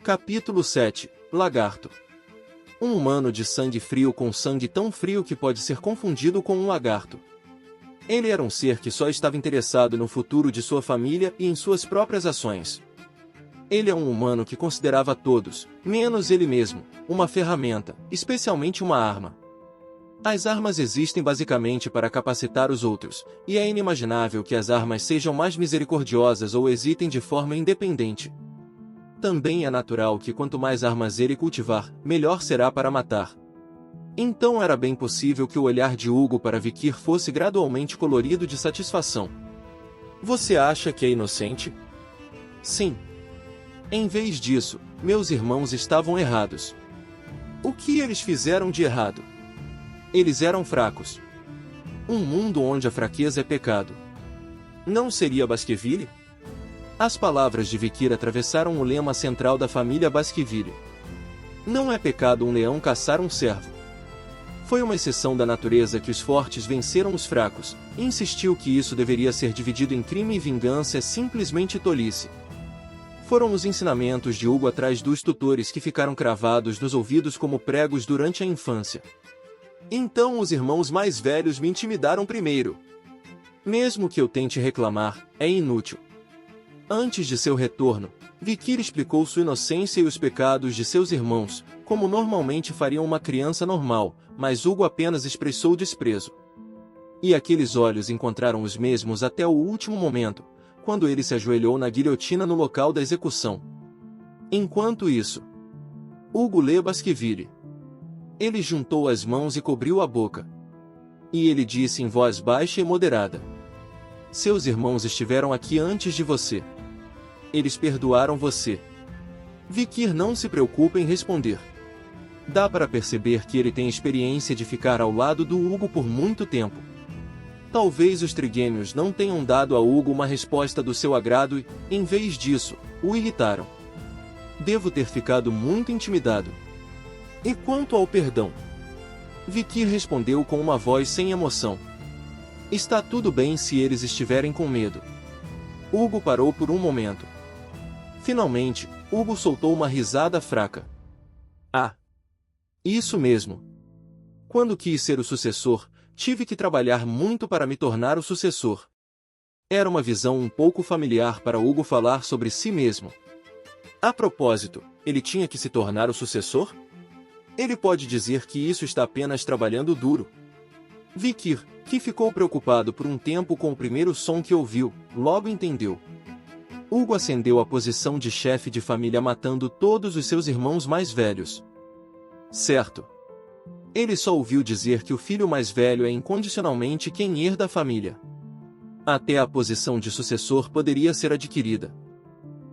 Capítulo 7. Lagarto. Um humano de sangue frio com sangue tão frio que pode ser confundido com um lagarto. Ele era um ser que só estava interessado no futuro de sua família e em suas próprias ações. Ele é um humano que considerava todos, menos ele mesmo, uma ferramenta, especialmente uma arma. As armas existem basicamente para capacitar os outros, e é inimaginável que as armas sejam mais misericordiosas ou existem de forma independente. Também é natural que quanto mais armas ele cultivar, melhor será para matar. Então era bem possível que o olhar de Hugo para Vikir fosse gradualmente colorido de satisfação. Você acha que é inocente? Sim. Em vez disso, meus irmãos estavam errados. O que eles fizeram de errado? Eles eram fracos. Um mundo onde a fraqueza é pecado. Não seria Baskerville? As palavras de Vikir atravessaram o lema central da família Baskerville. Não é pecado um leão caçar um cervo. Foi uma exceção da natureza que os fortes venceram os fracos, e insistiu que isso deveria ser dividido em crime e vingança é simplesmente tolice. Foram os ensinamentos de Hugo atrás dos tutores que ficaram cravados nos ouvidos como pregos durante a infância. Então os irmãos mais velhos me intimidaram primeiro. Mesmo que eu tente reclamar, é inútil. Antes de seu retorno, Vikir explicou sua inocência e os pecados de seus irmãos, como normalmente faria uma criança normal, mas Hugo apenas expressou desprezo. E aqueles olhos encontraram os mesmos até o último momento, quando ele se ajoelhou na guilhotina no local da execução. Enquanto isso, Hugo leu Baskerville. Ele juntou as mãos e cobriu a boca. E ele disse em voz baixa e moderada: seus irmãos estiveram aqui antes de você. Eles perdoaram você. Vikir não se preocupa em responder. Dá para perceber que ele tem experiência de ficar ao lado do Hugo por muito tempo. Talvez os trigêmeos não tenham dado a Hugo uma resposta do seu agrado e, em vez disso, o irritaram. Devo ter ficado muito intimidado. E quanto ao perdão? Vikir respondeu com uma voz sem emoção. Está tudo bem se eles estiverem com medo. Hugo parou por um momento. Finalmente, Hugo soltou uma risada fraca. Ah! Isso mesmo. Quando quis ser o sucessor, tive que trabalhar muito para me tornar o sucessor. Era uma visão um pouco familiar para Hugo falar sobre si mesmo. A propósito, ele tinha que se tornar o sucessor? Ele pode dizer que isso está apenas trabalhando duro. Vikir, que ficou preocupado por um tempo com o primeiro som que ouviu, logo entendeu. Hugo ascendeu à posição de chefe de família matando todos os seus irmãos mais velhos. Certo. Ele só ouviu dizer que o filho mais velho é incondicionalmente quem herda a família. Até a posição de sucessor poderia ser adquirida.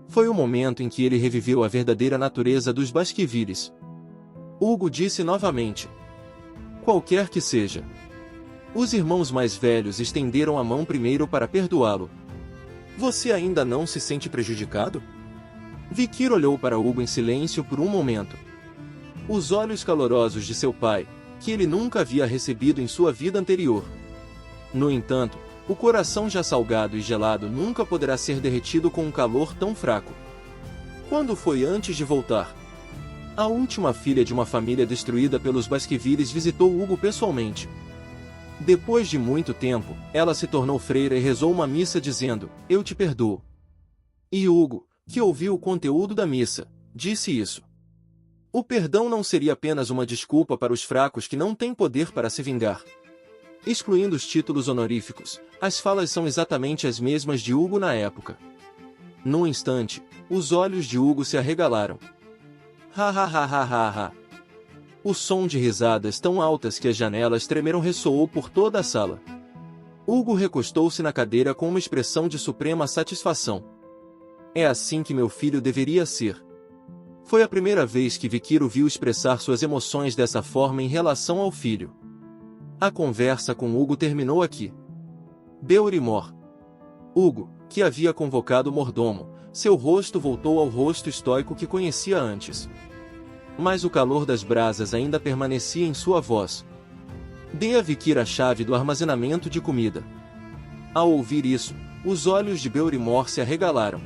Foi o momento em que ele reviveu a verdadeira natureza dos Baskervilles. Hugo disse novamente: qualquer que seja. Os irmãos mais velhos estenderam a mão primeiro para perdoá-lo. Você ainda não se sente prejudicado? Vikir olhou para Hugo em silêncio por um momento. Os olhos calorosos de seu pai, que ele nunca havia recebido em sua vida anterior. No entanto, o coração já salgado e gelado nunca poderá ser derretido com um calor tão fraco. Quando foi antes de voltar? A última filha de uma família destruída pelos Baskervilles visitou Hugo pessoalmente. Depois de muito tempo, ela se tornou freira e rezou uma missa dizendo: eu te perdoo. E Hugo, que ouviu o conteúdo da missa, disse isso. O perdão não seria apenas uma desculpa para os fracos que não têm poder para se vingar. Excluindo os títulos honoríficos, as falas são exatamente as mesmas de Hugo na época. Num instante, os olhos de Hugo se arregalaram. Ha ha ha ha ha ha. O som de risadas tão altas que as janelas tremeram ressoou por toda a sala. Hugo recostou-se na cadeira com uma expressão de suprema satisfação. É assim que meu filho deveria ser. Foi a primeira vez que Vikir o viu expressar suas emoções dessa forma em relação ao filho. A conversa com Hugo terminou aqui. Beorimor. Hugo, que havia convocado o mordomo, seu rosto voltou ao rosto estoico que conhecia antes. Mas o calor das brasas ainda permanecia em sua voz. Dê a Vikir a chave do armazenamento de comida. Ao ouvir isso, os olhos de Beorimor se arregalaram.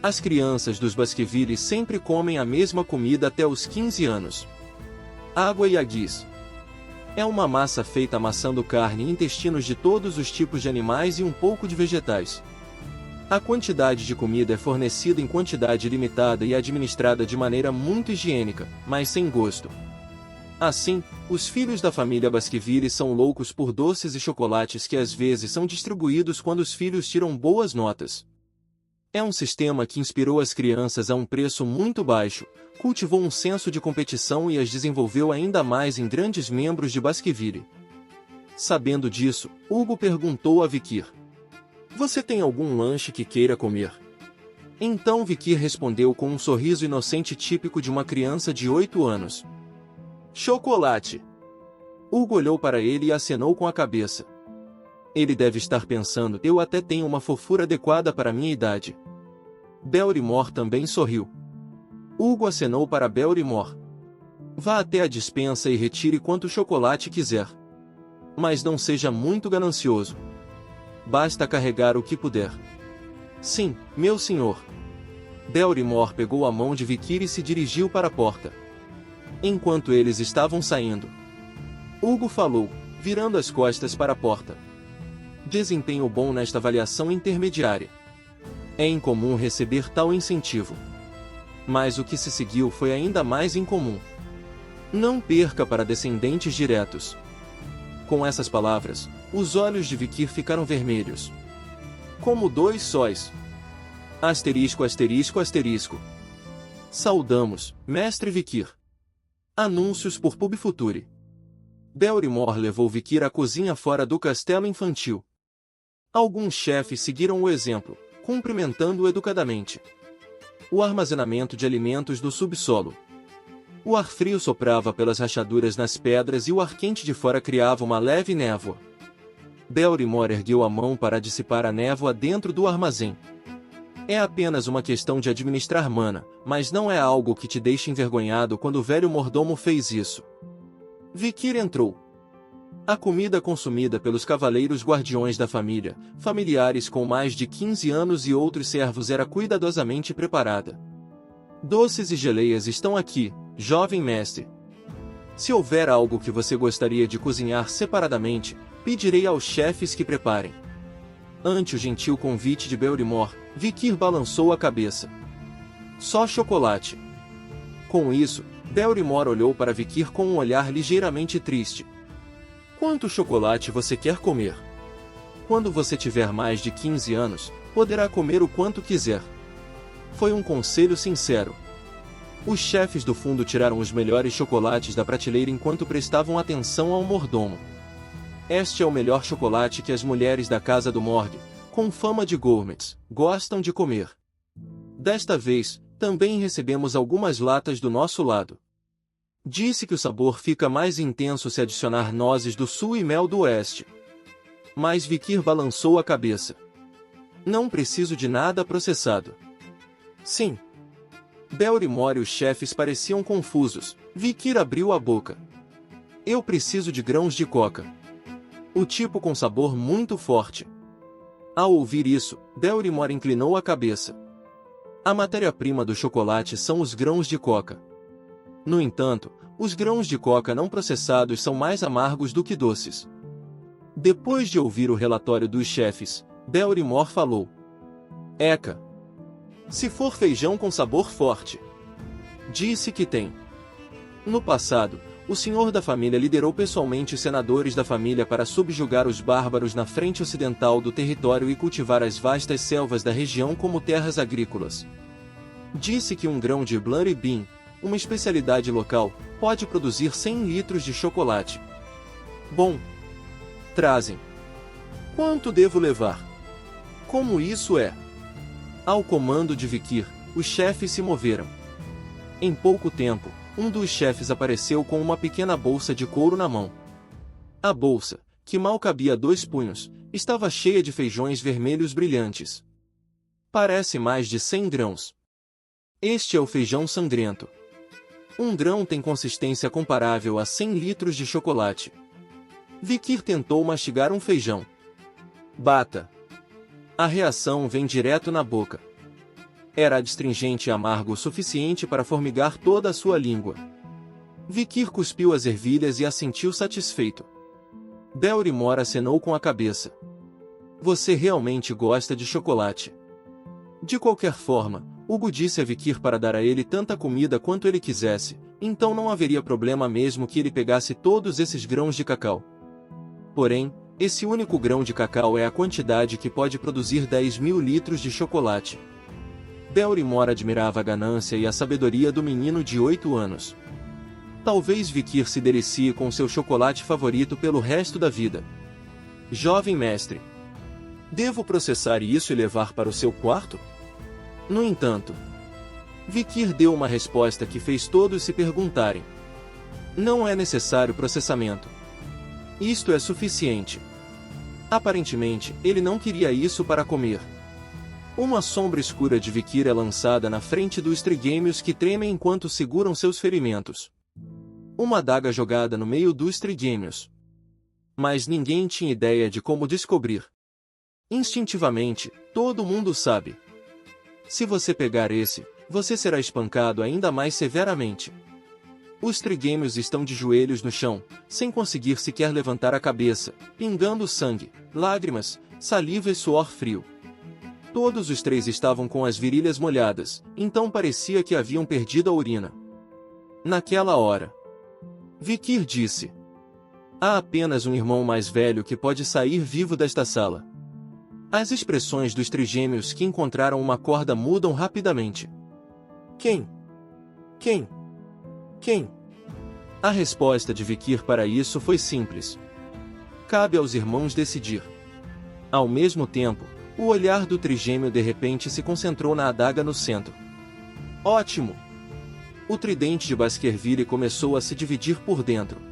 As crianças dos Baskerville sempre comem a mesma comida até os 15 anos. Água e haggis. É uma massa feita amassando carne e intestinos de todos os tipos de animais e um pouco de vegetais. A quantidade de comida é fornecida em quantidade limitada e administrada de maneira muito higiênica, mas sem gosto. Assim, os filhos da família Baskerville são loucos por doces e chocolates que às vezes são distribuídos quando os filhos tiram boas notas. É um sistema que inspirou as crianças a um preço muito baixo, cultivou um senso de competição e as desenvolveu ainda mais em grandes membros de Baskerville. Sabendo disso, Hugo perguntou a Vicky: "Você tem algum lanche que queira comer?" Então Vicky respondeu com um sorriso inocente típico de uma criança de 8 anos: "Chocolate." Hugo olhou para ele e acenou com a cabeça. Ele deve estar pensando: "Eu até tenho uma fofura adequada para minha idade." Barrymore também sorriu. Hugo acenou para Barrymore: "Vá até a despensa e retire quanto chocolate quiser. Mas não seja muito ganancioso. Basta carregar o que puder." "Sim, meu senhor." Barrymore pegou a mão de Vicky e se dirigiu para a porta. Enquanto eles estavam saindo, Hugo falou, virando as costas para a porta: "Desempenho bom nesta avaliação intermediária. É incomum receber tal incentivo." Mas o que se seguiu foi ainda mais incomum. "Não perca para descendentes diretos." Com essas palavras, os olhos de Vicky ficaram vermelhos, como 2 sóis. Asterisco, asterisco, asterisco. "Saudamos, mestre Vicky." Anúncios por Publifuture. Barrymore levou Vicky à cozinha fora do castelo infantil. Alguns chefes seguiram o exemplo, cumprimentando-o educadamente. O armazenamento de alimentos no subsolo. O ar frio soprava pelas rachaduras nas pedras e o ar quente de fora criava uma leve névoa. Barrymore ergueu a mão para dissipar a névoa dentro do armazém. "É apenas uma questão de administrar mana, mas não é algo que te deixe envergonhado quando o velho mordomo fez isso." Vicky entrou. A comida consumida pelos cavaleiros guardiões da família, familiares com mais de 15 anos e outros servos, era cuidadosamente preparada. "Doces e geleias estão aqui, jovem mestre. Se houver algo que você gostaria de cozinhar separadamente, pedirei aos chefes que preparem." Ante o gentil convite de Barrymore, Vicky balançou a cabeça. "Só chocolate." Com isso, Barrymore olhou para Vicky com um olhar ligeiramente triste. "Quanto chocolate você quer comer? Quando você tiver mais de 15 anos, poderá comer o quanto quiser." Foi um conselho sincero. Os chefes do fundo tiraram os melhores chocolates da prateleira enquanto prestavam atenção ao mordomo. "Este é o melhor chocolate que as mulheres da casa do Morgue, com fama de gourmets, gostam de comer. Desta vez, também recebemos algumas latas do nosso lado." Disse que o sabor fica mais intenso se adicionar nozes do sul e mel do oeste. Mas Vicky balançou a cabeça. "Não preciso de nada processado." "Sim." Barrymore e os chefes pareciam confusos. Vicky abriu a boca. "Eu preciso de grãos de coca. O tipo com sabor muito forte." Ao ouvir isso, Barrymore inclinou a cabeça. A matéria-prima do chocolate são os grãos de coca. No entanto, os grãos de coca não processados são mais amargos do que doces. Depois de ouvir o relatório dos chefes, Barrymore falou: "Eca! Se for feijão com sabor forte." Disse que tem. No passado, o senhor da família liderou pessoalmente os senadores da família para subjugar os bárbaros na frente ocidental do território e cultivar as vastas selvas da região como terras agrícolas. Disse que um grão de Bloody Bean, uma especialidade local, pode produzir 100 litros de chocolate. "Bom. Trazem. Quanto devo levar?" "Como isso é?" Ao comando de Vicky, os chefes se moveram. Em pouco tempo, um dos chefes apareceu com uma pequena bolsa de couro na mão. A bolsa, que mal cabia 2 punhos, estava cheia de feijões vermelhos brilhantes. "Parece mais de 100 grãos. Este é o feijão sangrento. Um grão tem consistência comparável a 100 litros de chocolate." Vicky tentou mastigar um feijão. Bata. A reação vem direto na boca. era adstringente e amargo o suficiente para formigar toda a sua língua. Vikir cuspiu as ervilhas e assentiu satisfeito. Belrimor acenou com a cabeça. Você realmente gosta de chocolate. De qualquer forma, Hugo disse a Vikir para dar a ele tanta comida quanto ele quisesse, então não haveria problema mesmo que ele pegasse todos esses grãos de cacau. Porém, esse único grão de cacau é a quantidade que pode produzir 10.000 litros de chocolate. Belrimor admirava a ganância e a sabedoria do menino de 8 anos. Talvez Vikir se delecie com seu chocolate favorito pelo resto da vida. Jovem mestre. Devo processar isso e levar para o seu quarto? No entanto, Vikir deu uma resposta que fez todos se perguntarem. Não é necessário processamento. Isto é suficiente. Aparentemente, ele não queria isso para comer. Uma sombra escura de Vikir é lançada na frente dos trigêmeos que tremem enquanto seguram seus ferimentos. Uma adaga jogada no meio dos trigêmeos. Mas ninguém tinha ideia de como descobrir. Instintivamente, todo mundo sabe. Se você pegar esse, você será espancado ainda mais severamente. Os trigêmeos estão de joelhos no chão, sem conseguir sequer levantar a cabeça, pingando sangue, lágrimas, saliva e suor frio. Todos os três estavam com as virilhas molhadas, então parecia que haviam perdido a urina. Naquela hora, Vikir disse: há apenas um irmão mais velho que pode sair vivo desta sala. As expressões dos trigêmeos que encontraram uma corda mudam rapidamente. Quem? Quem? Quem? A resposta de Vikir para isso foi simples. Cabe aos irmãos decidir. Ao mesmo tempo, o olhar do trigêmeo de repente se concentrou na adaga no centro. Ótimo! O tridente de Baskerville começou a se dividir por dentro.